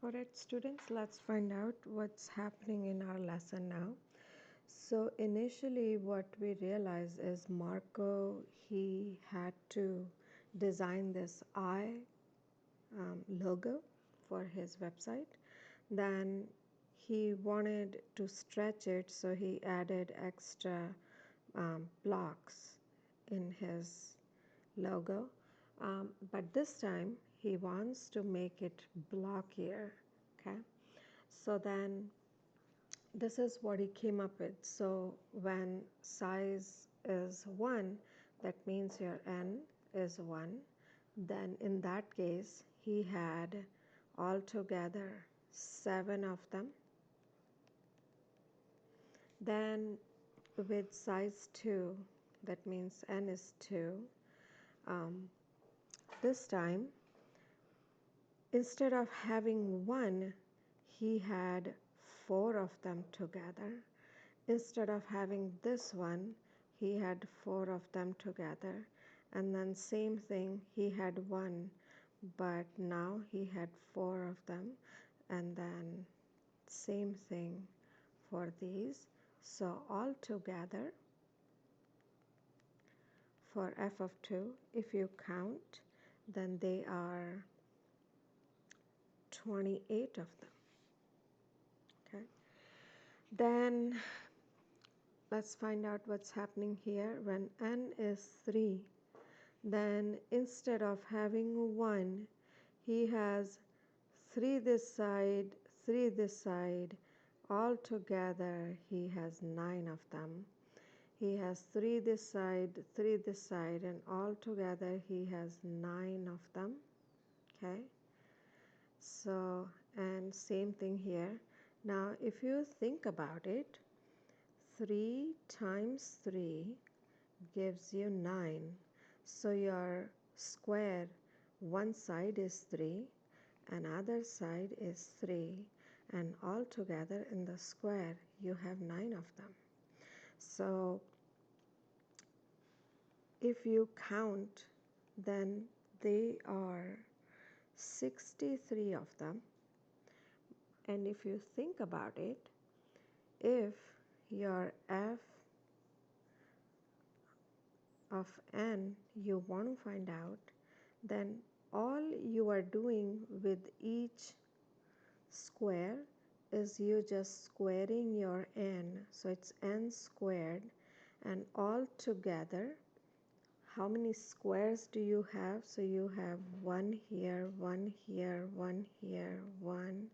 Alright students, let's find out what's happening in our lesson now. So initially what we realized is Marco, he had to design this I logo for his website. Then he wanted to stretch it, so he added extra blocks in his logo. But this time he wants to make it blockier. Okay, so then this is what he came up with. So when size is 1, that means your n is 1. Then in that case he had altogether 7 of them. Then with size 2, that means n is 2, this time instead of having 1, he had 4 of them together. Instead of having this one, he had 4 of them together. And then same thing, he had 1, but now he had 4 of them. And then same thing for these. So all together for f of 2, if you count, then they are 28 of them. Okay. Then let's find out what's happening here. When n is 3, then instead of having 1, he has 3 this side, 3 this side. All together he has 9 of them. He has 3 this side, 3 this side, and all together he has 9 of them. Okay, so and same thing here. Now if you think about it, 3 times 3 gives you 9. So your square, one side is 3, another side is 3, and all together in the square you have 9 of them. So if you count, then they are 63 of them. And if you think about it, if your f of n you want to find out, then all you are doing with each square is you just squaring your n. So it's n squared, and all together how many squares do you have? So you have 1 here, 1 here, 1 here, 1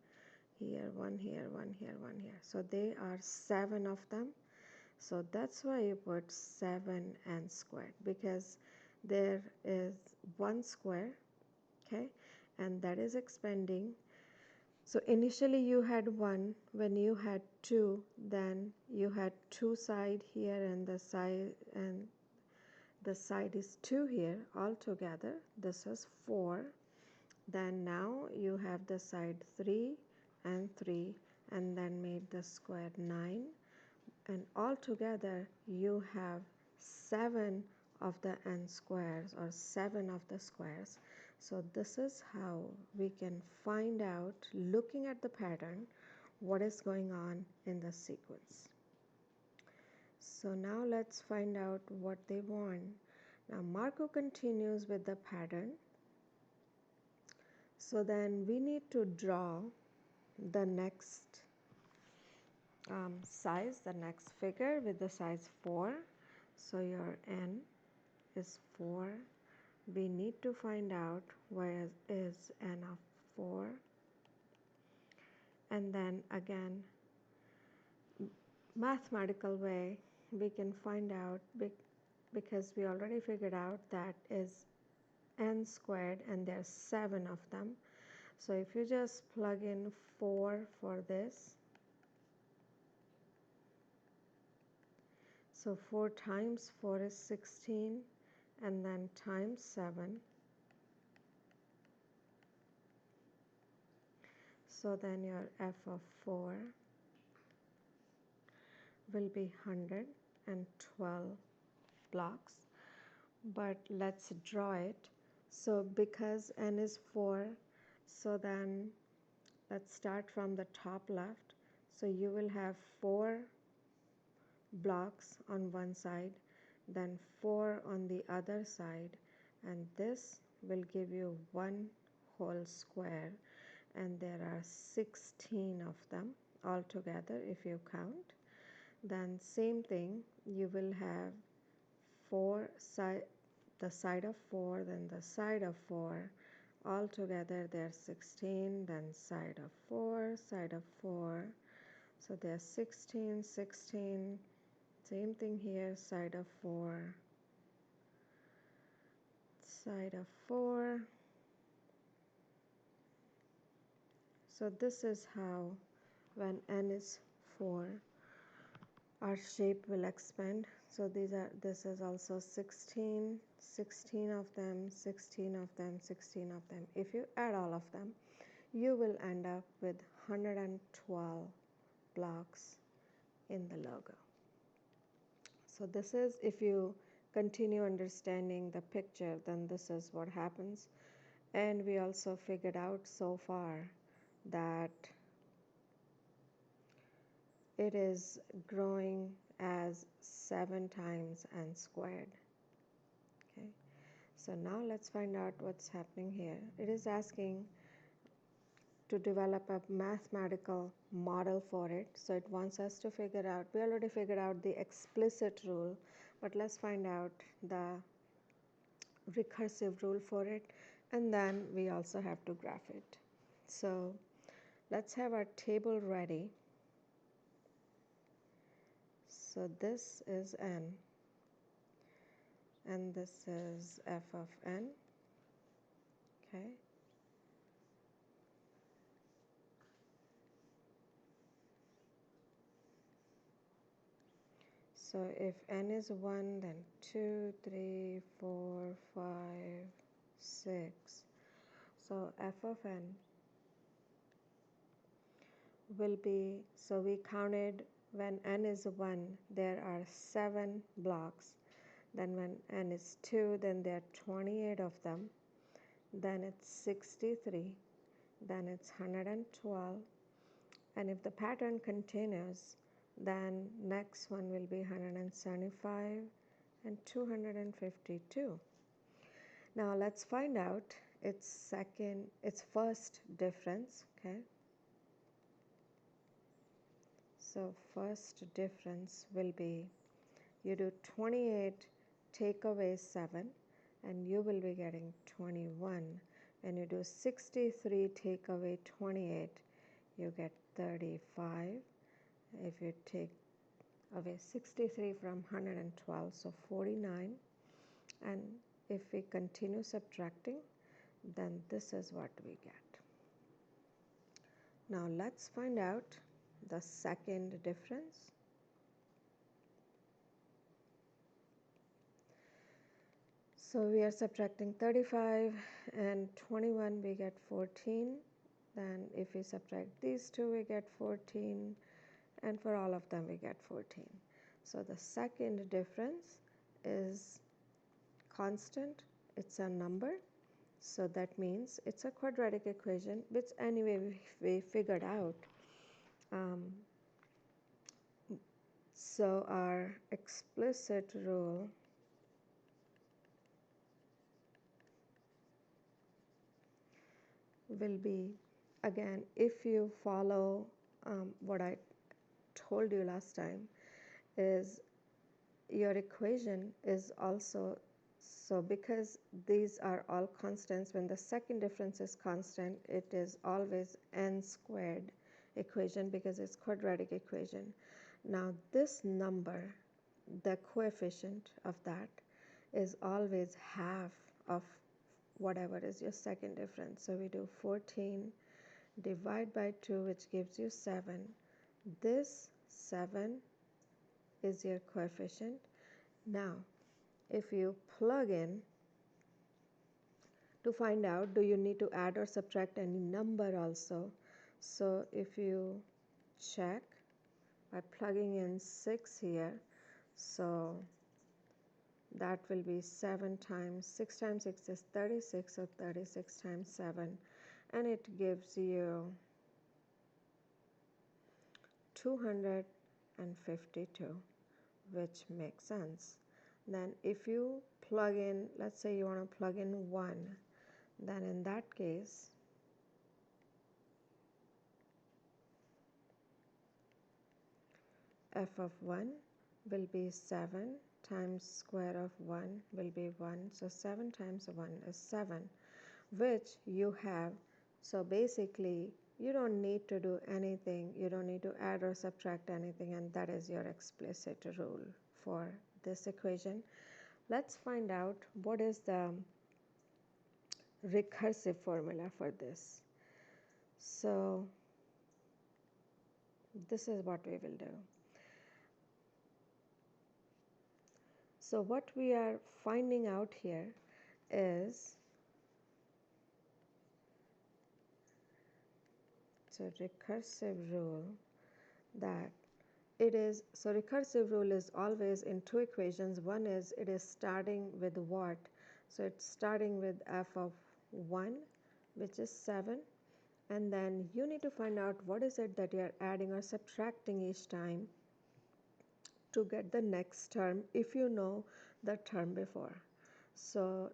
here, 1 here, 1 here, 1 here. So they are 7 of them. So that's why you put 7n squared, because there is 1 square, okay, and that is expanding. So initially you had 1, when you had 2, then you had 2 side here, and the side is 2 here. All together this is 4. Then now you have the side 3 and 3, and then made the square 9, and all together you have 7 of the n squares, or 7 of the squares. So this is how we can find out, looking at the pattern, what is going on in the sequence. So now let's find out what they want. Now Marco continues with the pattern. So then we need to draw the next size, the next figure with the size 4. So your n is 4. We need to find out where is n of 4. And then again, mathematical way, we can find out, because we already figured out that is n squared, and there's 7 of them. So if you just plug in 4 for this, so 4 times 4 is 16, and then times 7. So then your f of 4 will be 112 blocks. But let's draw it. So because n is 4, so then let's start from the top left. So you will have 4 blocks on one side, then 4 on the other side, and this will give you one whole square, and there are 16 of them altogether if you count. Then same thing, you will have 4 side, the side of 4, then the side of 4, altogether there are 16, then side of 4, side of 4, so there's 16, 16. Same thing here, side of 4, side of 4. So this is how, when n is 4, our shape will expand. So this is also 16, 16 of them, 16 of them, 16 of them. If you add all of them, you will end up with 112 blocks in the logo. So this is, if you continue understanding the picture, then this is what happens. And we also figured out so far that it is growing as 7 times n squared. Okay, so now let's find out what's happening here. It is asking to develop a mathematical model for it. So it wants us to figure out, we already figured out the explicit rule, but let's find out the recursive rule for it, and then we also have to graph it. So let's have our table ready. So this is n, and this is f of n. Okay. So if n is 1, then 2, 3, 4, 5, 6. So f of n will be, so we counted when n is 1, there are 7 blocks. Then when n is 2, then there are 28 of them. Then it's 63. Then it's 112. And if the pattern continues, then next one will be 175 and 252. Now let's find out its first difference. Okay, so first difference will be, you do 28 take away 7 and you will be getting 21. When you do 63 take away 28, you get 35. If you take away 63 from 112, so 49. And if we continue subtracting, then this is what we get. Now let's find out the second difference. So we are subtracting 35 and 21, we get 14. Then if we subtract these two, we get 14. And for all of them, we get 14. So the second difference is constant. It's a number. So that means it's a quadratic equation, which anyway we figured out. So our explicit rule will be, again, if you follow what I told you last time, is your equation is also, so because these are all constants, when the second difference is constant, it is always n squared equation because it's quadratic equation. Now this number, the coefficient of that is always half of whatever is your second difference. So we do 14 divide by 2, which gives you 7. This 7 is your coefficient. Now if you plug in to find out, do you need to add or subtract any number also? So if you check by plugging in 6 here, so that will be 7 times 6 times 6 is 36, so 36 times 7, and it gives you 252, which makes sense. Then if you plug in, let's say you want to plug in 1, then in that case, f of 1 will be 7 times square of 1 will be 1. So 7 times 1 is 7, which you have. So basically, you don't need to do anything. You don't need to add or subtract anything, and that is your explicit rule for this equation. Let's find out what is the recursive formula for this. So this is what we will do. So what we are finding out here is, so recursive rule that it is, so recursive rule is always in two equations. One is it is starting with what? So it's starting with f of 1, which is 7, and then you need to find out what is it that you are adding or subtracting each time to get the next term if you know the term before. So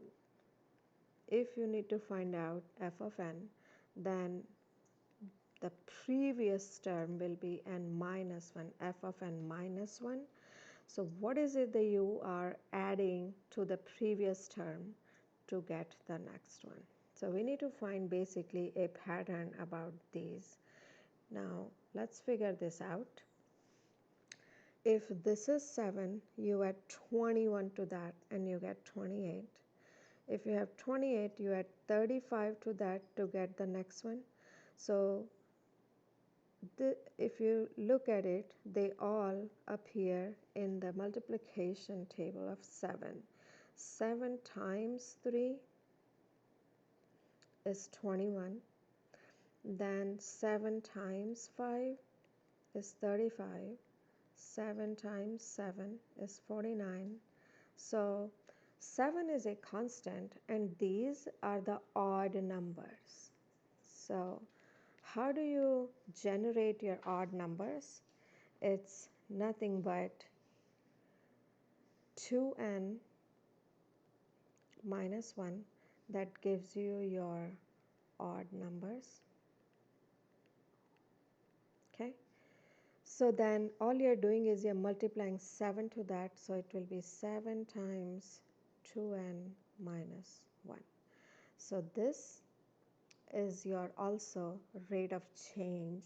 if you need to find out f of n, then the previous term will be n minus 1, f of n minus 1. So what is it that you are adding to the previous term to get the next one? So we need to find basically a pattern about these. Now let's figure this out. If this is 7, you add 21 to that and you get 28. If you have 28, you add 35 to that to get the next one. So if you look at it, they all appear in the multiplication table of 7. 7 times 3 is 21. Then 7 times 5 is 35. 7 times 7 is 49. So 7 is a constant, and these are the odd numbers. So how do you generate your odd numbers? It's nothing but 2n minus 1 that gives you your odd numbers. Okay, so then all you're doing is you're multiplying 7 to that, so it will be 7 times 2n minus 1. So this is your also rate of change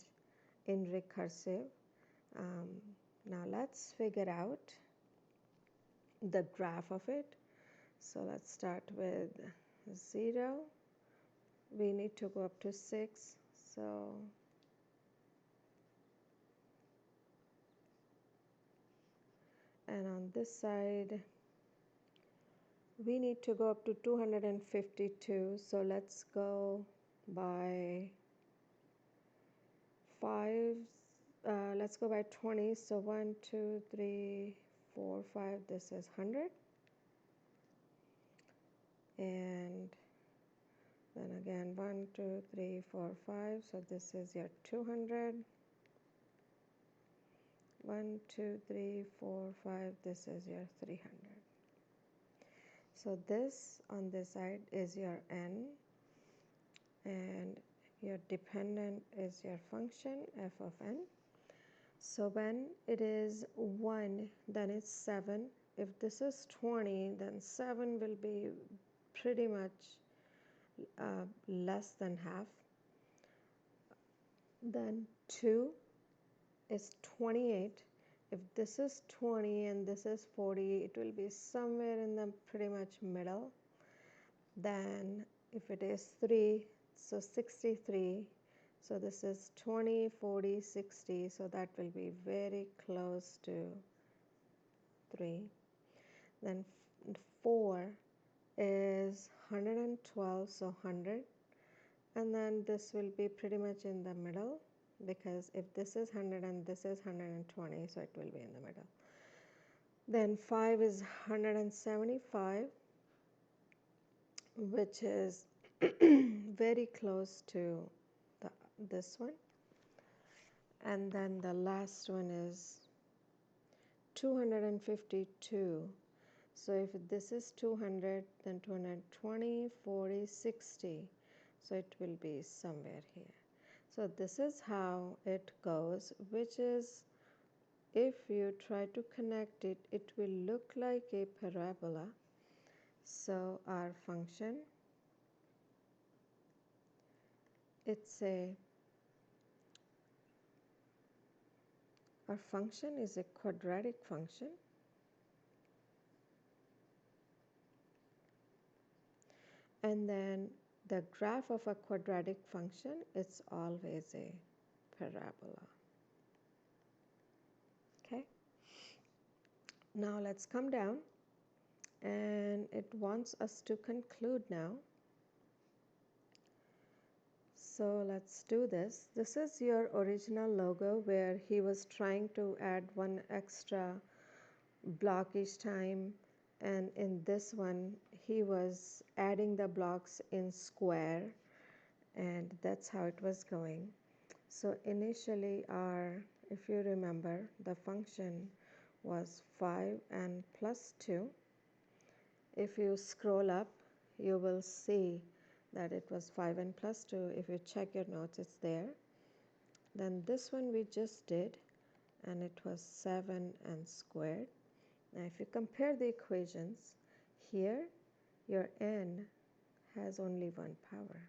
in recursive. Now let's figure out the graph of it. So let's start with 0. We need to go up to 6. So and on this side we need to go up to 252. So let's go by 5. Let's go by 20. So 1, 2, 3, 4, 5. This is 100. And then again 1, 2, 3, 4, 5. So this is your 200. 1, 2, 3, 4, 5. This is your 300. So this on this side is your n, and your dependent is your function f of n. So when it is 1, then it's 7. If this is 20, then 7 will be pretty much less than half. Then 2 is 28. If this is 20 and this is 40, it will be somewhere in the pretty much middle. Then if it is 3, so 63. So this is 20, 40, 60. So that will be very close to 3. Then 4 is 112, so 100. And then this will be pretty much in the middle, because if this is 100 and this is 120, so it will be in the middle. Then 5 is 175, which is very close to this one. and then the last one is 252. So if this is 200, then 220, 40, 60. So it will be somewhere here. So this is how it goes, which is, if you try to connect it, it will look like a parabola. So our function, our function is a quadratic function, and then the graph of a quadratic function is always a parabola. Okay, now let's come down, and it wants us to conclude now. So let's do this. This is your original logo where he was trying to add one extra block each time, and in this one he was adding the blocks in square, and that's how it was going. So initially if you remember, the function was 5n plus 2. If you scroll up, you will see that it was 5n plus 2. If you check your notes, it's there. Then this one we just did, and it was 7n squared. Now if you compare the equations, here your n has only one power.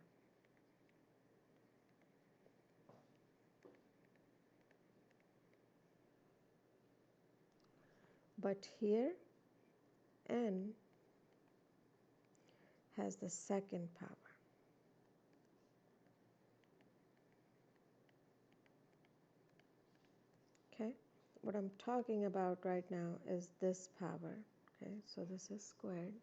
But here n has the second power. Okay, what I'm talking about right now is this power. Okay, so this is squared,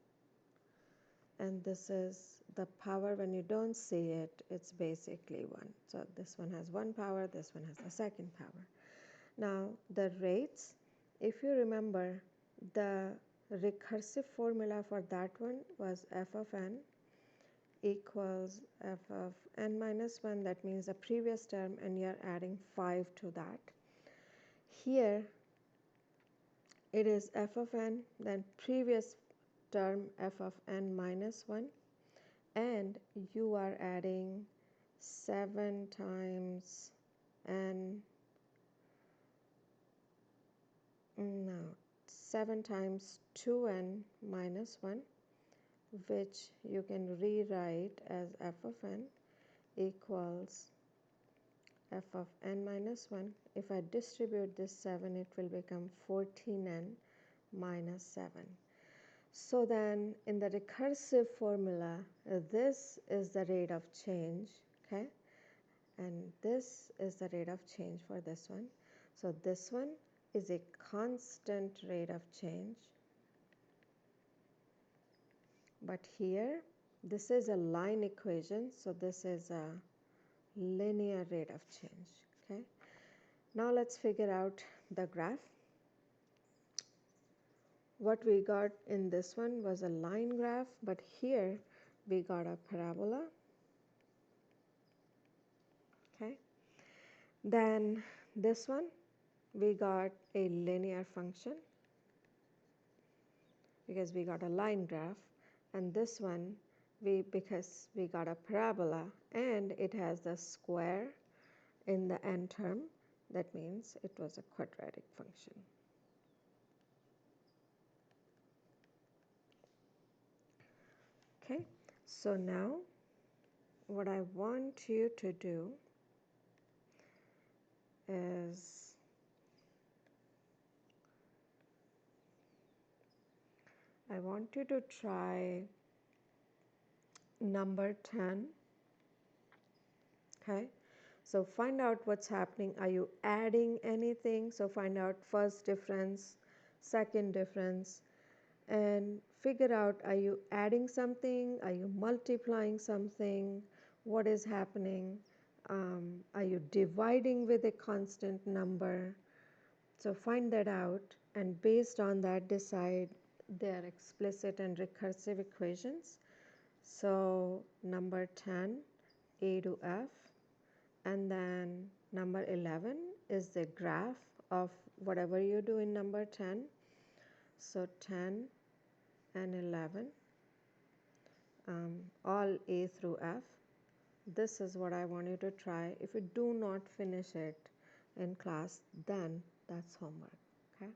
and this is the power. When you don't see it, it's basically 1. So this one has one power, this one has the second power. Now the rates, if you remember, the recursive formula for that one was f of n equals f of n minus 1. That means the previous term, and you're adding 5 to that. Here it is f of n, then previous term f of n minus 1, and you are adding 7 times n, no, 7 times 2n minus 1, which you can rewrite as f of n equals f of n minus 1. If I distribute this 7, it will become 14n minus 7. So then in the recursive formula, this is the rate of change, okay? And this is the rate of change for this one. So this one is a constant rate of change. But here, this is a line equation, so this is a linear rate of change, okay? Now let's figure out the graph. What we got in this one was a line graph, but here we got a parabola, okay? Then this one, we got a linear function because we got a line graph, and this one, because we got a parabola and it has the square in the n term, that means it was a quadratic function. Okay, so now what I want you to do is I want you to try number 10. Okay, so find out what's happening. Are you adding anything? So find out first difference, second difference, and figure out, are you adding something? Are you multiplying something? What is happening? Are you dividing with a constant number? So find that out, and based on that decide their explicit and recursive equations. So number 10, A to F, and then number 11 is the graph of whatever you do in number 10. So 10 and 11, all A through F. This is what I want you to try. If you do not finish it in class, then that's homework. Okay.